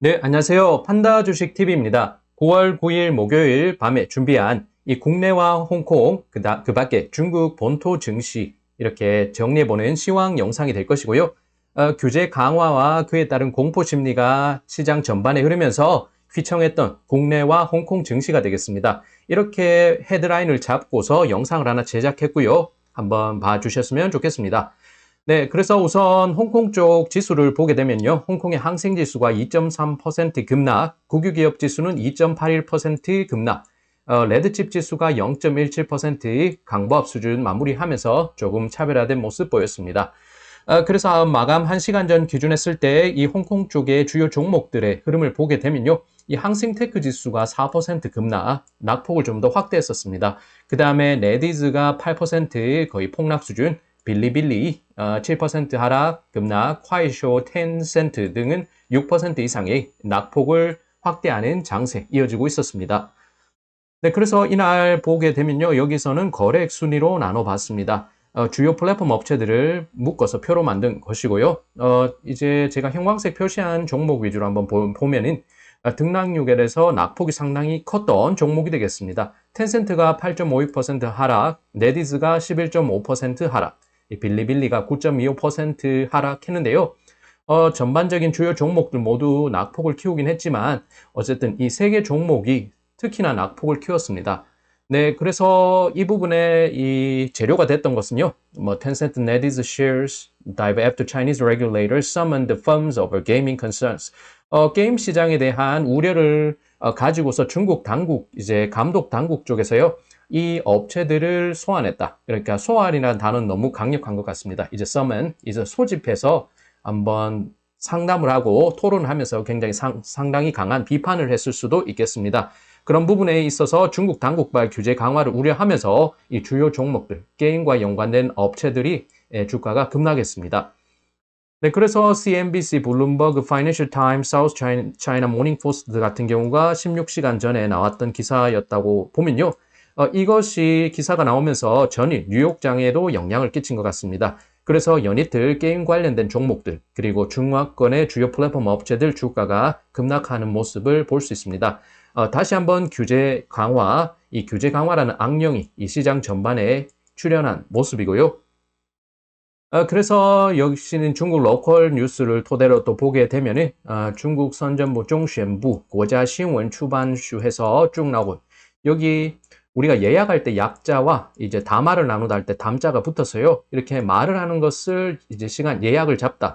네, 안녕하세요. 판다 주식 TV입니다. 9월 9일 목요일 밤에 준비한 이 국내와 홍콩, 그 밖에 중국 본토 증시 이렇게 정리해보는 시황 영상이 될 것이고요. 규제 강화와 그에 따른 공포 심리가 시장 전반에 흐르면서 휘청했던 국내와 홍콩 증시가 되겠습니다. 이렇게 헤드라인을 잡고서 영상을 하나 제작했고요. 한번 봐주셨으면 좋겠습니다. 네, 그래서 우선 홍콩 쪽 지수를 보게 되면요. 홍콩의 항생지수가 2.3% 급락, 국유기업 지수는 2.81% 급락, 레드칩 지수가 0.17% 강보합 수준 마무리하면서 조금 차별화된 모습 보였습니다. 그래서 마감 1시간 전 기준했을 때 이 홍콩 쪽의 주요 종목들의 흐름을 보게 되면요. 이 항생테크 지수가 4% 급락, 낙폭을 좀 더 확대했었습니다. 그 다음에 레디즈가 8% 거의 폭락 수준, 빌리빌리 7% 하락, 급락, 콰이쇼, 텐센트 등은 6% 이상의 낙폭을 확대하는 장세 이어지고 있었습니다. 네, 그래서 이날 보게 되면요. 여기서는 거래액 순위로 나눠봤습니다. 주요 플랫폼 업체들을 묶어서 표로 만든 것이고요. 이제 제가 형광색 표시한 종목 위주로 한번 보면은 등락률에서 낙폭이 상당히 컸던 종목이 되겠습니다. 텐센트가 8.56% 하락, 네디즈가 11.5% 하락, 빌리빌리가 9.25% 하락했는데요. 전반적인 주요 종목들 모두 낙폭을 키우긴 했지만 어쨌든 이 세 개 종목이 특히나 낙폭을 키웠습니다. 네, 그래서 이 부분에 이 재료가 됐던 것은요. Tencent NetEase shares dive after Chinese regulators summoned the firms over gaming concerns. 게임 시장에 대한 우려를 가지고서 중국 당국, 이제 감독 당국 쪽에서요. 이 업체들을 소환했다. 그러니까 소환이라는 단어는 너무 강력한 것 같습니다. 이제 summon, 이제 소집해서 한번 상담을 하고 토론을 하면서 굉장히 상당히 강한 비판을 했을 수도 있겠습니다. 그런 부분에 있어서 중국 당국발 규제 강화를 우려하면서 이 주요 종목들, 게임과 연관된 업체들이 주가가 급락했습니다. 네, 그래서 CNBC, 블룸버그, 파이낸셜 타임스, 사우스 차이나 모닝 포스트 같은 경우가 16시간 전에 나왔던 기사였다고 보면요. 이것이 기사가 나오면서 전일 뉴욕장에도 영향을 끼친 것 같습니다. 그래서 연이틀 게임 관련된 종목들 그리고 중화권의 주요 플랫폼 업체들 주가가 급락하는 모습을 볼 수 있습니다. 다시 한번 규제 강화, 이 규제 강화라는 악령이 이 시장 전반에 출현한 모습이고요. 그래서 역시는 중국 로컬 뉴스를 토대로 또 보게 되면은 중국 선전부 종宣부, 国家新闻 出版슈 해서 쭉 나오고 여기 우리가 예약할 때 약자와 이제 담화를 나누다 할 때 담자가 붙어서요. 이렇게 말을 하는 것을 이제 시간 예약을 잡다.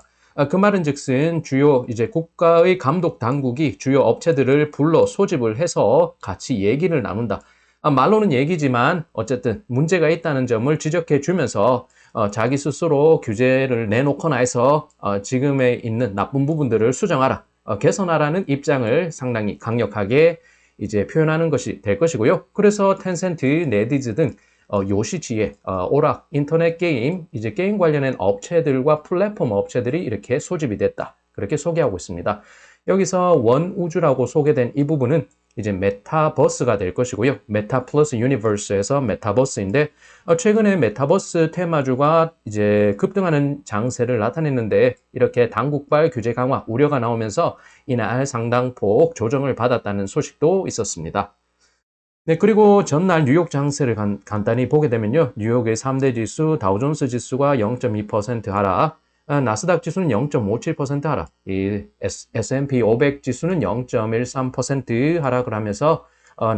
그 말은 즉슨 주요 이제 국가의 감독 당국이 주요 업체들을 불러 소집을 해서 같이 얘기를 나눈다. 말로는 얘기지만 어쨌든 문제가 있다는 점을 지적해 주면서 자기 스스로 규제를 내놓거나 해서 지금에 있는 나쁜 부분들을 수정하라, 개선하라는 입장을 상당히 강력하게 이제 표현하는 것이 될 것이고요. 그래서 텐센트, 네디즈 등 요시지에 오락, 인터넷 게임, 이제 게임 관련된 업체들과 플랫폼 업체들이 이렇게 소집이 됐다. 그렇게 소개하고 있습니다. 여기서 원우주라고 소개된 이 부분은 이제 메타버스가 될 것이고요. 메타 플러스 유니버스에서 메타버스인데 최근에 메타버스 테마주가 이제 급등하는 장세를 나타냈는데 이렇게 당국발 규제 강화 우려가 나오면서 이날 상당폭 조정을 받았다는 소식도 있었습니다. 네, 그리고 전날 뉴욕 장세를 간단히 보게 되면요. 뉴욕의 3대 지수, 다우존스 지수가 0.2% 하락, 나스닥 지수는 0.57% 하락, 이 S&P 500 지수는 0.13% 하락을 하면서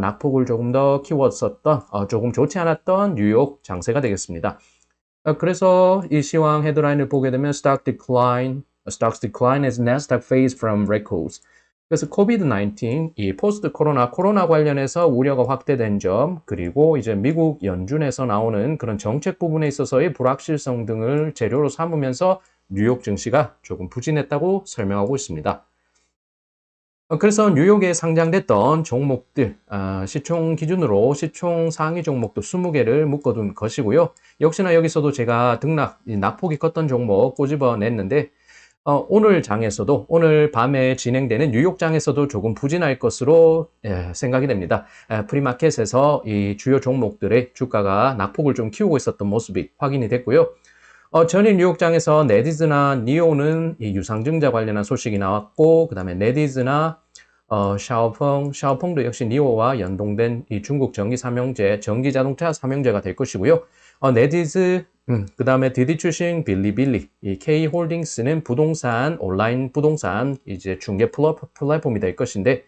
낙폭을 조금 더 키웠었던, 조금 좋지 않았던 뉴욕 장세가 되겠습니다. 그래서 이 시황 헤드라인을 보게 되면 stocks decline as Nasdaq fades from records. 그래서 코비드-19, 이 포스트 코로나 관련해서 우려가 확대된 점, 그리고 이제 미국 연준에서 나오는 그런 정책 부분에 있어서의 불확실성 등을 재료로 삼으면서 뉴욕 증시가 조금 부진했다고 설명하고 있습니다. 그래서 뉴욕에 상장됐던 종목들, 시총 기준으로 시총 상위 종목도 20개를 묶어둔 것이고요. 역시나 여기서도 제가 낙폭이 컸던 종목 꼬집어냈는데 오늘 장에서도 오늘 밤에 진행되는 뉴욕장에서도 조금 부진할 것으로 생각이 됩니다. 프리마켓에서 이 주요 종목들의 주가가 낙폭을 좀 키우고 있었던 모습이 확인이 됐고요. 전일 뉴욕장에서 네디즈나 니오는 이 유상증자 관련한 소식이 나왔고, 그 다음에 네디즈나 샤오펑도 역시 니오와 연동된 이 중국 전기 자동차 삼형제가 될 것이고요. 네디즈, 그 다음에 디디추싱, 빌리빌리, 이 K홀딩스는 온라인 부동산 이제 중개 플랫폼이 될 것인데,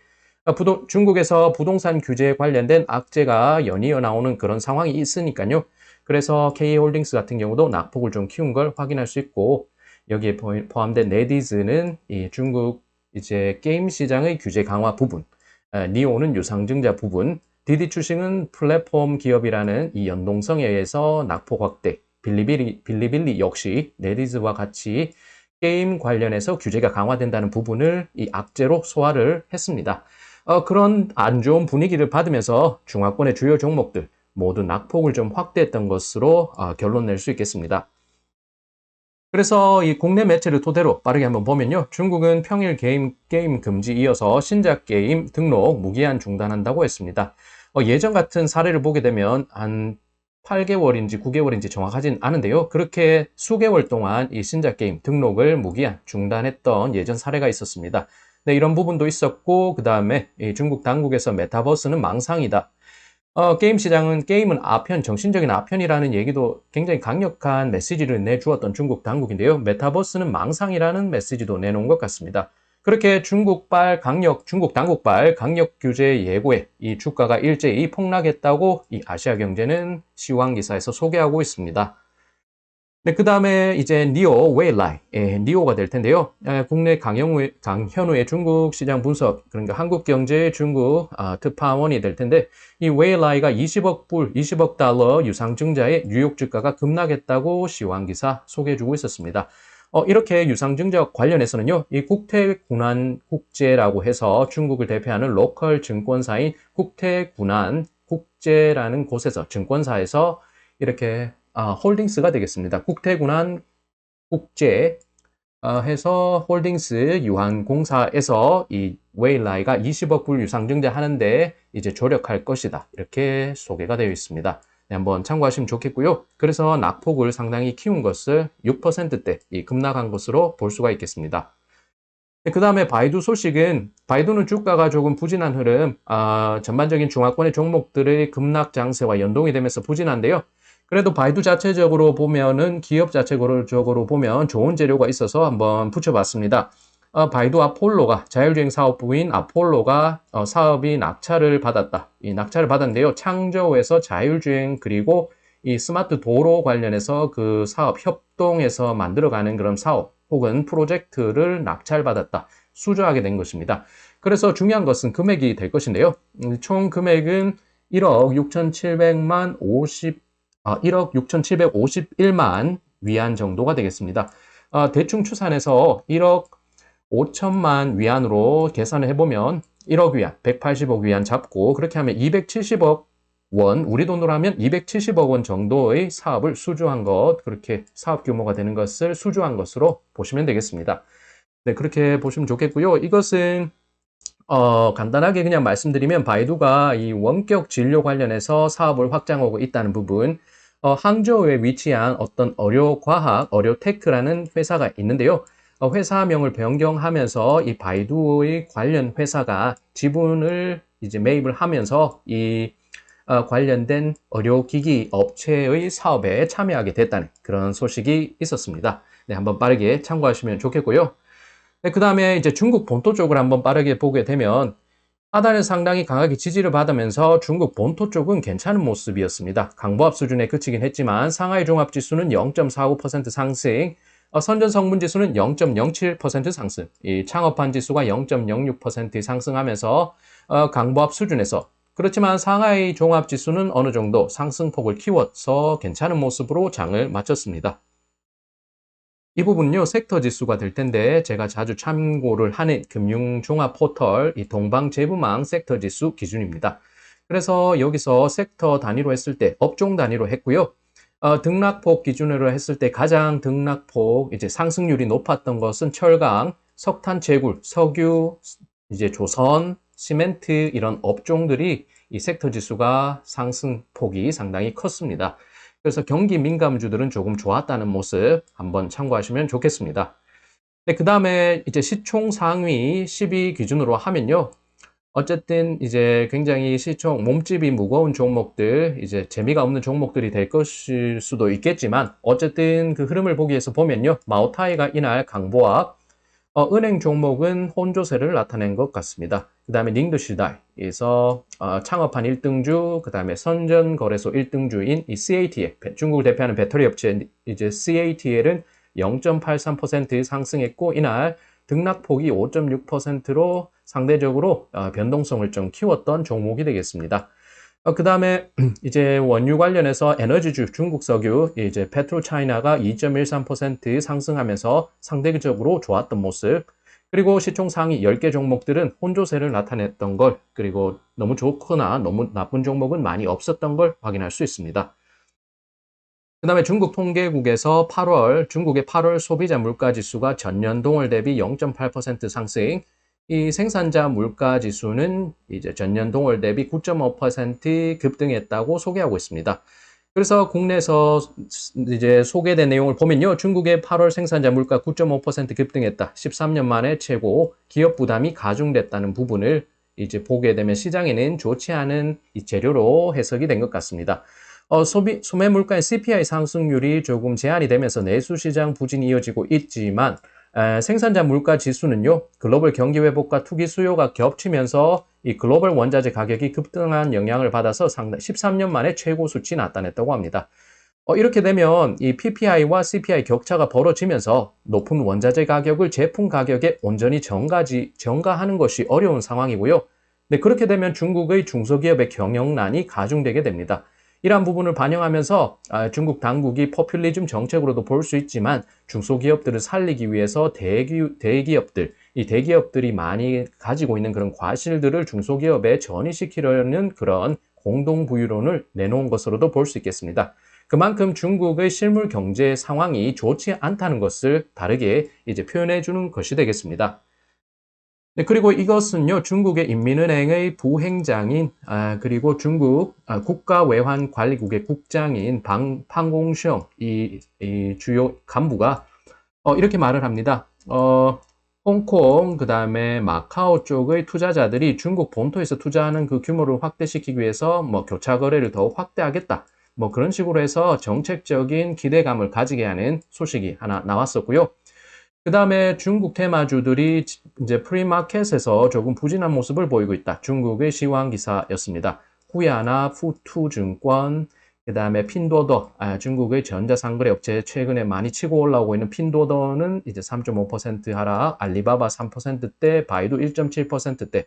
중국에서 부동산 규제에 관련된 악재가 연이어 나오는 그런 상황이 있으니까요. 그래서 K홀딩스 같은 경우도 낙폭을 좀 키운 걸 확인할 수 있고, 여기에 포함된 네디즈는 이 중국 이제 게임 시장의 규제 강화 부분, 니오는 유상증자 부분, 디디추싱은 플랫폼 기업이라는 이 연동성에 의해서 낙폭 확대, 빌리빌리 역시 네디즈와 같이 게임 관련해서 규제가 강화된다는 부분을 이 악재로 소화를 했습니다. 그런 안 좋은 분위기를 받으면서 중화권의 주요 종목들 모두 낙폭을 좀 확대했던 것으로 결론 낼 수 있겠습니다. 그래서 이 국내 매체를 토대로 빠르게 한번 보면요. 중국은 평일 게임 금지 이어서 신작 게임 등록 무기한 중단한다고 했습니다. 예전 같은 사례를 보게 되면 한 8개월인지 9개월인지 정확하진 않은데요. 그렇게 수개월 동안 이 신작 게임 등록을 무기한 중단했던 예전 사례가 있었습니다. 네, 이런 부분도 있었고, 그 다음에 중국 당국에서 메타버스는 망상이다. 게임은 정신적인 아편이라는 얘기도 굉장히 강력한 메시지를 내주었던 중국 당국인데요. 메타버스는 망상이라는 메시지도 내놓은 것 같습니다. 그렇게 중국 당국발 강력 규제 예고에 이 주가가 일제히 폭락했다고 이 아시아경제는 시황 기사에서 소개하고 있습니다. 네, 그 다음에 이제 웨일라이, 니오가 될 텐데요. 국내 강현우의 중국 시장 분석, 그러니까 한국경제 중국 특파원이 될 텐데, 이 웨일라이가 20억 달러 유상증자에 뉴욕 주가가 급락했다고 시황기사 소개해주고 있었습니다. 이렇게 유상증자 관련해서는요, 이 국제라고 해서 중국을 대표하는 로컬 증권사인 국제라는 곳에서, 증권사에서 이렇게 홀딩스가 되겠습니다. 국제 해서 홀딩스 유한공사에서 이 웨일라이가 20억 불 유상증자 하는데 이제 조력할 것이다. 이렇게 소개가 되어 있습니다. 네, 한번 참고하시면 좋겠고요. 그래서 낙폭을 상당히 키운 것을 6%대 급락한 것으로 볼 수가 있겠습니다. 그 다음에 바이두는 주가가 조금 부진한 흐름, 전반적인 중화권의 종목들의 급락 장세와 연동이 되면서 부진한데요. 그래도 바이두 자체적으로 보면은 기업 자체적으로 보면 좋은 재료가 있어서 한번 붙여봤습니다. 바이두 자율주행 사업부인 아폴로가 사업이 낙찰을 받았다. 이 낙찰을 받았는데요. 창저우에서 자율주행 그리고 이 스마트 도로 관련해서 그 사업 협동해서 만들어가는 그런 사업 혹은 프로젝트를 낙찰받았다. 수주하게 된 것입니다. 그래서 중요한 것은 금액이 될 것인데요. 총 금액은 1억 6,751만 위안 정도가 되겠습니다. 대충 추산해서 1억 5천만 위안으로 계산을 해보면 1억 위안, 180억 위안 잡고 그렇게 하면 270억 원, 우리 돈으로 하면 270억 원 정도의 사업을 그렇게 사업 규모가 되는 것을 수주한 것으로 보시면 되겠습니다. 네, 그렇게 보시면 좋겠고요. 이것은 간단하게 그냥 말씀드리면 바이두가 이 원격 진료 관련해서 사업을 확장하고 있다는 부분, 항저우에 위치한 어떤 어료테크라는 회사가 있는데요. 회사명을 변경하면서 이 바이두의 관련 회사가 지분을 이제 매입을 하면서 이 관련된 의료기기 업체의 사업에 참여하게 됐다는 그런 소식이 있었습니다. 네, 한번 빠르게 참고하시면 좋겠고요. 네, 그 다음에 이제 중국 본토 쪽을 한번 빠르게 보게 되면 하단은 상당히 강하게 지지를 받으면서 중국 본토 쪽은 괜찮은 모습이었습니다. 강보합 수준에 그치긴 했지만 상하이 종합지수는 0.49% 상승, 선전성분지수는 0.07% 상승, 이 창업한 지수가 0.06% 상승하면서 강보합 수준에서 그렇지만 상하이 종합지수는 어느 정도 상승폭을 키워서 괜찮은 모습으로 장을 마쳤습니다. 이 부분은요, 섹터 지수가 될 텐데 제가 자주 참고를 하는 금융종합 포털 이 동방제부망 섹터 지수 기준입니다. 그래서 여기서 섹터 단위로 했을 때 업종 단위로 했고요. 등락폭 기준으로 했을 때 가장 등락폭 이제 상승률이 높았던 것은 철강, 석탄 채굴, 석유, 이제 조선, 시멘트 이런 업종들이 이 섹터 지수가 상승폭이 상당히 컸습니다. 그래서 경기 민감주들은 조금 좋았다는 모습 한번 참고하시면 좋겠습니다. 네, 그 다음에 이제 시총 상위 10위 기준으로 하면요. 어쨌든 이제 굉장히 시총 몸집이 무거운 종목들, 이제 재미가 없는 종목들이 될 것일 수도 있겠지만 어쨌든 그 흐름을 보기 위해서 보면요. 마오타이가 이날 강보합, 은행 종목은 혼조세를 나타낸 것 같습니다. 그 다음에 닝드시다에서 창업한 1등주, 그 다음에 선전거래소 1등주인 이 CATL, 중국을 대표하는 배터리 업체 이제 CATL은 0.83% 상승했고 이날 등락폭이 5.6%로 상대적으로 변동성을 좀 키웠던 종목이 되겠습니다. 그 다음에 이제 원유 관련해서 에너지주 중국 석유 이제 페트로차이나가 2.13% 상승하면서 상대적으로 좋았던 모습. 그리고 시총 상위 10개 종목들은 혼조세를 나타냈던 걸, 그리고 너무 좋거나 너무 나쁜 종목은 많이 없었던 걸 확인할 수 있습니다. 그 다음에 중국 통계국에서 중국의 8월 소비자 물가지수가 전년 동월 대비 0.8% 상승, 이 생산자 물가지수는 이제 전년 동월 대비 9.5% 급등했다고 소개하고 있습니다. 그래서 국내에서 이제 소개된 내용을 보면요. 중국의 8월 생산자 물가 9.5% 급등했다. 13년 만에 최고, 기업 부담이 가중됐다는 부분을 이제 보게 되면 시장에는 좋지 않은 이 재료로 해석이 된 것 같습니다. 소매 물가의 CPI 상승률이 조금 제한이 되면서 내수 시장 부진이 이어지고 있지만 생산자 물가 지수는요, 글로벌 경기 회복과 투기 수요가 겹치면서 이 글로벌 원자재 가격이 급등한 영향을 받아서 상당 13년 만에 최고 수치 나타냈다고 합니다. 이렇게 되면 이 PPI와 CPI 격차가 벌어지면서 높은 원자재 가격을 제품 가격에 온전히 전가하는 것이 어려운 상황이고요. 네, 그렇게 되면 중국의 중소기업의 경영난이 가중되게 됩니다. 이러한 부분을 반영하면서 중국 당국이 포퓰리즘 정책으로도 볼 수 있지만 중소기업들을 살리기 위해서 이 대기업들이 많이 가지고 있는 그런 과실들을 중소기업에 전이시키려는 그런 공동부유론을 내놓은 것으로도 볼 수 있겠습니다. 그만큼 중국의 실물 경제 상황이 좋지 않다는 것을 다르게 이제 표현해 주는 것이 되겠습니다. 네, 그리고 이것은요, 중국의 인민은행의 부행장인, 그리고 중국 국가외환관리국의 국장인 판공시영, 이 주요 간부가, 이렇게 말을 합니다. 홍콩, 그 다음에 마카오 쪽의 투자자들이 중국 본토에서 투자하는 그 규모를 확대시키기 위해서 뭐 교차 거래를 더욱 확대하겠다. 뭐 그런 식으로 해서 정책적인 기대감을 가지게 하는 소식이 하나 나왔었고요. 그 다음에 중국 테마주들이 이제 프리마켓에서 조금 부진한 모습을 보이고 있다. 중국의 시황 기사였습니다. 후야나 푸투증권, 그 다음에 핀도더, 중국의 전자상거래 업체 최근에 많이 치고 올라오고 있는 핀도더는 이제 3.5% 하락, 알리바바 3%대, 바이두 1.7%대.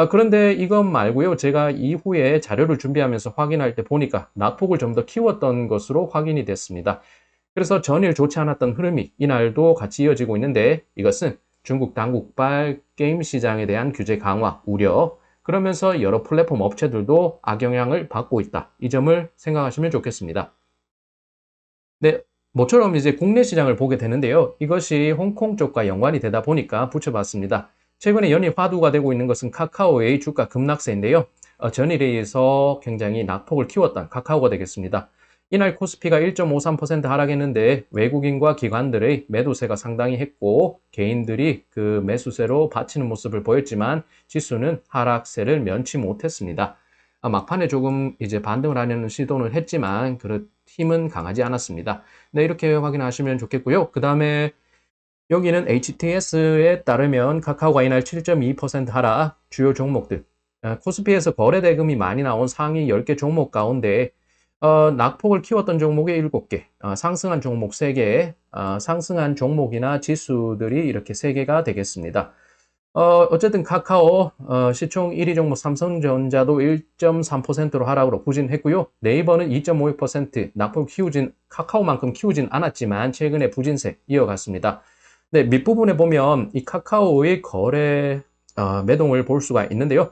그런데 이것 말고요. 제가 이후에 자료를 준비하면서 확인할 때 보니까 낙폭을 좀 더 키웠던 것으로 확인이 됐습니다. 그래서 전일 좋지 않았던 흐름이 이날도 같이 이어지고 있는데 이것은 중국 당국발 게임 시장에 대한 규제 강화 우려, 그러면서 여러 플랫폼 업체들도 악영향을 받고 있다. 이 점을 생각하시면 좋겠습니다. 네, 모처럼 이제 국내 시장을 보게 되는데요. 이것이 홍콩 쪽과 연관이 되다 보니까 붙여봤습니다. 최근에 연일 화두가 되고 있는 것은 카카오의 주가 급락세인데요. 전일에 의해서 굉장히 낙폭을 키웠던 카카오가 되겠습니다. 이날 코스피가 1.53% 하락했는데 외국인과 기관들의 매도세가 상당히 했고 개인들이 그 매수세로 받치는 모습을 보였지만 지수는 하락세를 면치 못했습니다. 막판에 조금 이제 반등을 하려는 시도는 했지만 그 힘은 강하지 않았습니다. 네, 이렇게 확인하시면 좋겠고요. 그 다음에 여기는 HTS에 따르면 카카오가 이날 7.2% 하락, 주요 종목들. 코스피에서 거래 대금이 많이 나온 상위 10개 종목 가운데 낙폭을 키웠던 종목이 7개, 상승한 종목 3개, 상승한 종목이나 지수들이 이렇게 3개가 되겠습니다. 어쨌든 카카오 시총 1위 종목 삼성전자도 1.3%로 하락으로 부진했고요. 네이버는 2.56% 낙폭 카카오만큼 키우진 않았지만 최근에 부진세 이어갔습니다. 네, 밑부분에 보면 이 카카오의 거래 매동을 볼 수가 있는데요.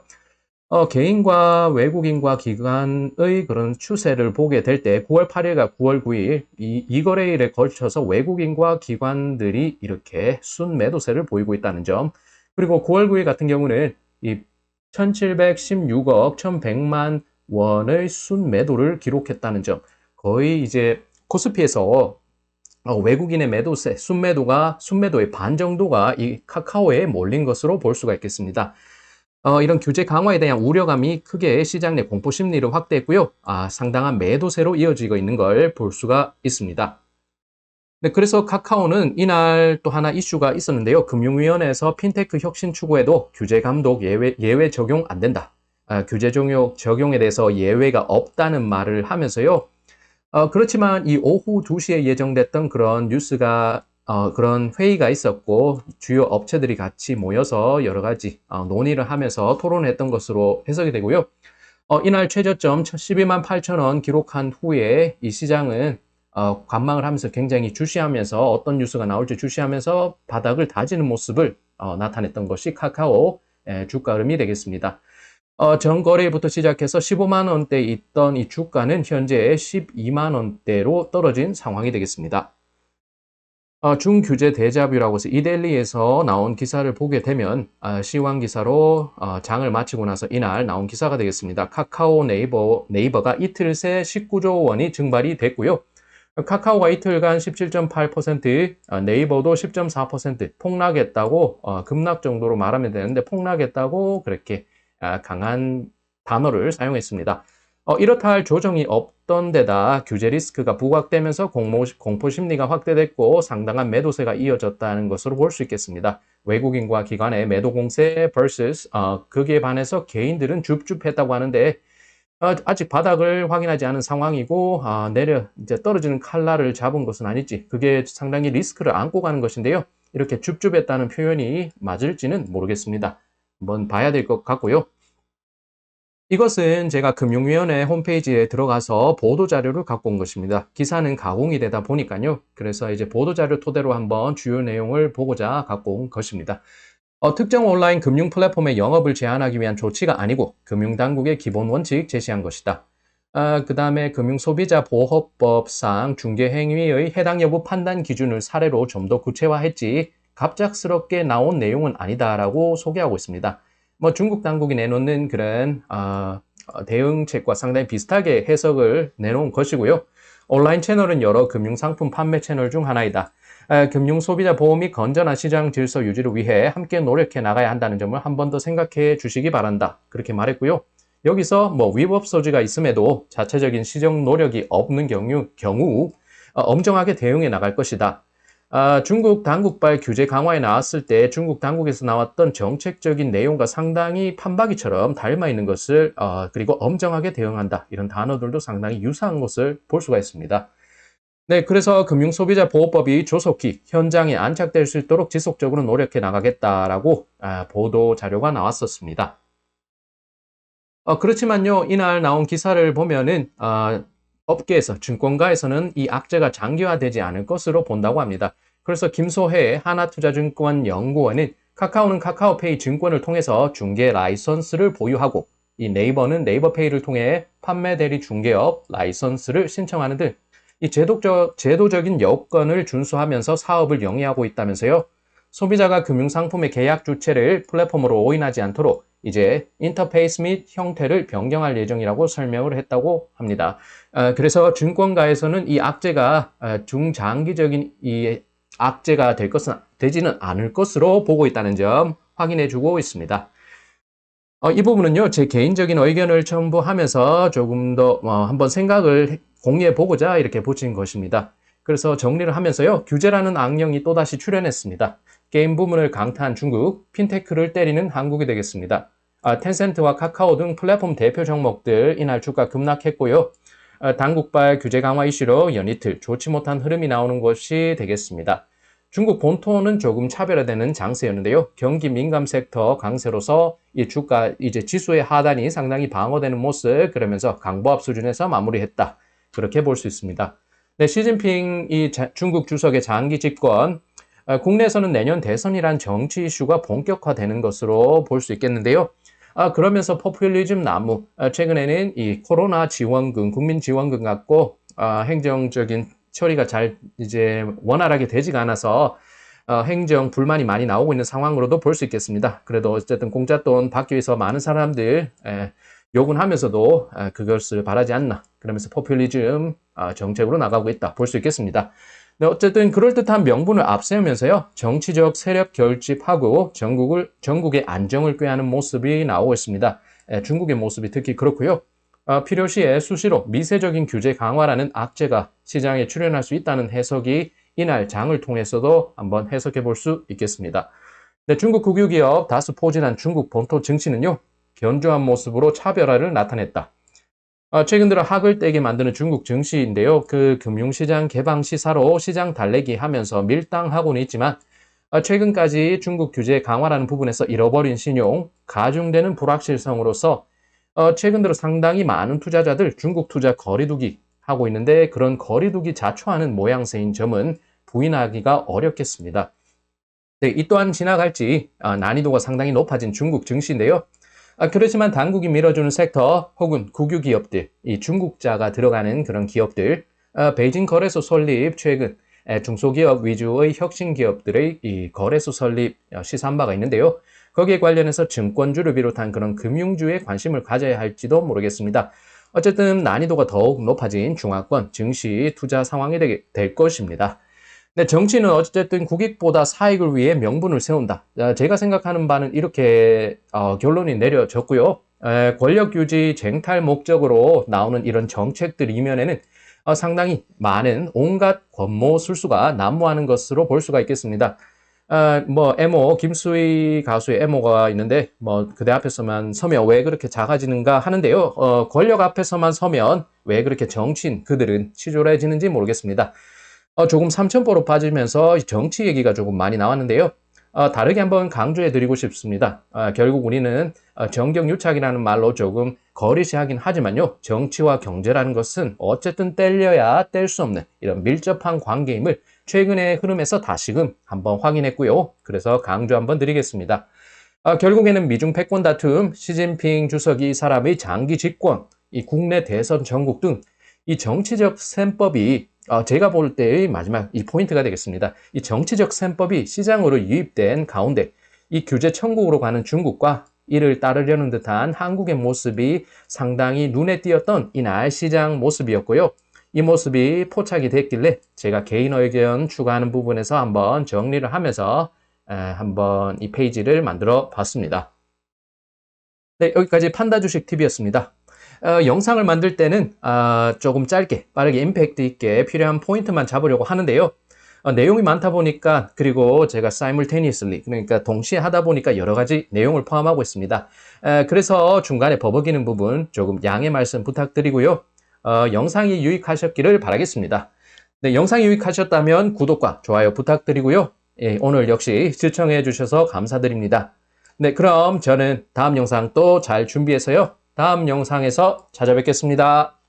개인과 외국인과 기관의 그런 추세를 보게 될 때 9월 8일과 9월 9일 이 거래일에 걸쳐서 외국인과 기관들이 이렇게 순 매도세를 보이고 있다는 점, 그리고 9월 9일 같은 경우는 이 1716억 1100만 원의 순 매도를 기록했다는 점, 거의 이제 코스피에서 외국인의 매도세, 순매도의 반 정도가 이 카카오에 몰린 것으로 볼 수가 있겠습니다. 이런 규제 강화에 대한 우려감이 크게 시장 내 공포 심리를 확대했고요. 상당한 매도세로 이어지고 있는 걸 볼 수가 있습니다. 네, 그래서 카카오는 이날 또 하나 이슈가 있었는데요. 금융위원회에서 핀테크 혁신 추구에도 규제 감독 예외 적용 안 된다. 규제 적용에 대해서 예외가 없다는 말을 하면서요. 그렇지만 이 오후 2시에 예정됐던 그런 뉴스가 그런 회의가 있었고 주요 업체들이 같이 모여서 여러 가지 논의를 하면서 토론했던 것으로 해석이 되고요. 이날 최저점 12만 8천 원 기록한 후에 이 시장은 관망을 하면서 굉장히 주시하면서 어떤 뉴스가 나올지 주시하면서 바닥을 다지는 모습을 나타냈던 것이 카카오 주가 흐름이 되겠습니다. 전거래부터 시작해서 15만 원대에 있던 이 주가는 현재 12만 원대로 떨어진 상황이 되겠습니다. 중규제 데자뷰라고 해서 이데일리에서 나온 기사를 보게 되면 시황 기사로 장을 마치고 나서 이날 나온 기사가 되겠습니다. 카카오 네이버가 이틀 새 19조 원이 증발이 됐고요. 카카오가 이틀간 17.8%, 네이버도 10.4% 폭락했다고 급락 정도로 말하면 되는데 폭락했다고 그렇게 강한 단어를 사용했습니다. 이렇다 할 조정이 없던 데다 규제 리스크가 부각되면서 공포 심리가 확대됐고 상당한 매도세가 이어졌다는 것으로 볼 수 있겠습니다. 외국인과 기관의 매도 공세 vs 거기에 반해서 개인들은 줍줍했다고 하는데 아직 바닥을 확인하지 않은 상황이고 이제 떨어지는 칼날을 잡은 것은 아닐지 그게 상당히 리스크를 안고 가는 것인데요. 이렇게 줍줍했다는 표현이 맞을지는 모르겠습니다. 한번 봐야 될 것 같고요. 이것은 제가 금융위원회 홈페이지에 들어가서 보도자료를 갖고 온 것입니다. 기사는 가공이 되다 보니까요. 그래서 이제 보도자료 토대로 한번 주요 내용을 보고자 갖고 온 것입니다. 특정 온라인 금융 플랫폼의 영업을 제한하기 위한 조치가 아니고 금융당국의 기본 원칙 제시한 것이다. 그 다음에 금융소비자보호법상 중개행위의 해당 여부 판단 기준을 사례로 좀 더 구체화했지 갑작스럽게 나온 내용은 아니다라고 소개하고 있습니다. 중국 당국이 내놓는 그런 대응책과 상당히 비슷하게 해석을 내놓은 것이고요. 온라인 채널은 여러 금융상품 판매 채널 중 하나이다. 금융소비자 보호 및 건전한 시장 질서 유지를 위해 함께 노력해 나가야 한다는 점을 한 번 더 생각해 주시기 바란다. 그렇게 말했고요. 여기서 위법 소지가 있음에도 자체적인 시정 노력이 없는 경우 엄정하게 대응해 나갈 것이다. 중국 당국발 규제 강화에 나왔을 때 중국 당국에서 나왔던 정책적인 내용과 상당히 판박이처럼 닮아 있는 것을 그리고 엄정하게 대응한다. 이런 단어들도 상당히 유사한 것을 볼 수가 있습니다. 네, 그래서 금융소비자보호법이 조속히 현장에 안착될 수 있도록 지속적으로 노력해 나가겠다라고 보도 자료가 나왔었습니다. 그렇지만요, 이날 나온 기사를 보면은 업계에서 증권가에서는 이 악재가 장기화되지 않을 것으로 본다고 합니다. 그래서 김소혜 하나투자증권 연구원은 카카오는 카카오페이 증권을 통해서 중개 라이선스를 보유하고 이 네이버는 네이버페이를 통해 판매 대리 중개업 라이선스를 신청하는 등 이 제도적인 여건을 준수하면서 사업을 영위하고 있다면서요. 소비자가 금융상품의 계약 주체를 플랫폼으로 오인하지 않도록 이제 인터페이스 및 형태를 변경할 예정이라고 설명을 했다고 합니다. 그래서 증권가에서는 이 악재가 중장기적인 이 악재가 되지는 않을 것으로 보고 있다는 점 확인해주고 있습니다. 이 부분은요, 제 개인적인 의견을 첨부하면서 조금 더 한번 생각을 공유해 보고자 이렇게 붙인 것입니다. 그래서 정리를 하면서요, 규제라는 악령이 또다시 출현했습니다. 게임 부문을 강타한 중국, 핀테크를 때리는 한국이 되겠습니다. 텐센트와 카카오 등 플랫폼 대표 종목들 이날 주가 급락했고요. 당국발 규제 강화 이슈로 연이틀 좋지 못한 흐름이 나오는 것이 되겠습니다. 중국 본토는 조금 차별화되는 장세였는데요. 경기 민감 섹터 강세로서 이 주가 이제 지수의 하단이 상당히 방어되는 모습, 그러면서 강보합 수준에서 마무리했다. 그렇게 볼 수 있습니다. 네, 시진핑 중국 주석의 장기 집권, 국내에서는 내년 대선이란 정치 이슈가 본격화되는 것으로 볼 수 있겠는데요. 그러면서 포퓰리즘 나무, 최근에는 이 코로나 지원금, 국민 지원금 갖고 행정적인 처리가 잘 이제 원활하게 되지가 않아서 행정 불만이 많이 나오고 있는 상황으로도 볼 수 있겠습니다. 그래도 어쨌든 공짜돈 받기 위해서 많은 사람들 욕은 하면서도 그것을 바라지 않나. 그러면서 포퓰리즘 정책으로 나가고 있다. 볼 수 있겠습니다. 네, 어쨌든 그럴듯한 명분을 앞세우면서요. 정치적 세력 결집하고 전국의 안정을 꾀하는 모습이 나오고 있습니다. 중국의 모습이 특히 그렇고요. 필요시에 수시로 미세적인 규제 강화라는 악재가 시장에 출현할 수 있다는 해석이 이날 장을 통해서도 한번 해석해 볼 수 있겠습니다. 네, 중국 국유기업 다수 포진한 중국 본토 증시는요. 견조한 모습으로 차별화를 나타냈다. 최근 들어 학을 떼게 만드는 중국 증시인데요. 그 금융시장 개방 시사로 시장 달래기 하면서 밀당하고는 있지만 최근까지 중국 규제 강화라는 부분에서 잃어버린 신용, 가중되는 불확실성으로서 최근 들어 상당히 많은 투자자들 중국 투자 거리두기 하고 있는데 그런 거리두기 자초하는 모양새인 점은 부인하기가 어렵겠습니다. 네, 이 또한 지나갈지 난이도가 상당히 높아진 중국 증시인데요. 그렇지만 당국이 밀어주는 섹터 혹은 국유 기업들, 이 중국자가 들어가는 그런 기업들, 베이징 거래소 설립 최근 중소기업 위주의 혁신 기업들의 이 거래소 설립 시사한 바가 있는데요. 거기에 관련해서 증권주를 비롯한 그런 금융주에 관심을 가져야 할지도 모르겠습니다. 어쨌든 난이도가 더욱 높아진 중화권 증시 투자 상황이 될 것입니다. 네, 정치는 어쨌든 국익보다 사익을 위해 명분을 세운다. 제가 생각하는 바는 이렇게 결론이 내려졌고요. 권력 유지 쟁탈 목적으로 나오는 이런 정책들 이면에는 상당히 많은 온갖 권모술수가 난무하는 것으로 볼 수가 있겠습니다. 애모, 김수희 가수의 애모가 있는데, 그대 앞에서만 서면 왜 그렇게 작아지는가 하는데요. 권력 앞에서만 서면 왜 그렇게 정치인 그들은 치졸해지는지 모르겠습니다. 조금 삼천포로 빠지면서 정치 얘기가 조금 많이 나왔는데요. 다르게 한번 강조해 드리고 싶습니다. 결국 우리는 정경유착이라는 말로 조금 거리시하긴 하지만요. 정치와 경제라는 것은 어쨌든 뗄려야 뗄 수 없는 이런 밀접한 관계임을 최근의 흐름에서 다시금 한번 확인했고요. 그래서 강조 한번 드리겠습니다. 결국에는 미중 패권 다툼, 시진핑 주석이 이 사람의 장기 집권, 이 국내 대선 전국 등 이 정치적 셈법이 제가 볼 때의 마지막 이 포인트가 되겠습니다. 이 정치적 셈법이 시장으로 유입된 가운데 이 규제 천국으로 가는 중국과 이를 따르려는 듯한 한국의 모습이 상당히 눈에 띄었던 이날 시장 모습이었고요. 이 모습이 포착이 됐길래 제가 개인 의견 추가하는 부분에서 한번 정리를 하면서 한번 이 페이지를 만들어 봤습니다. 네, 여기까지 판다주식 TV였습니다. 영상을 만들 때는 조금 짧게 빠르게 임팩트 있게 필요한 포인트만 잡으려고 하는데요. 내용이 많다 보니까 그리고 제가 simultaneously 그러니까 동시에 하다 보니까 여러 가지 내용을 포함하고 있습니다. 그래서 중간에 버벅이는 부분 조금 양해 말씀 부탁드리고요. 영상이 유익하셨기를 바라겠습니다. 네, 영상이 유익하셨다면 구독과 좋아요 부탁드리고요. 예, 오늘 역시 시청해 주셔서 감사드립니다. 네, 그럼 저는 다음 영상 또 잘 준비해서요. 다음 영상에서 찾아뵙겠습니다.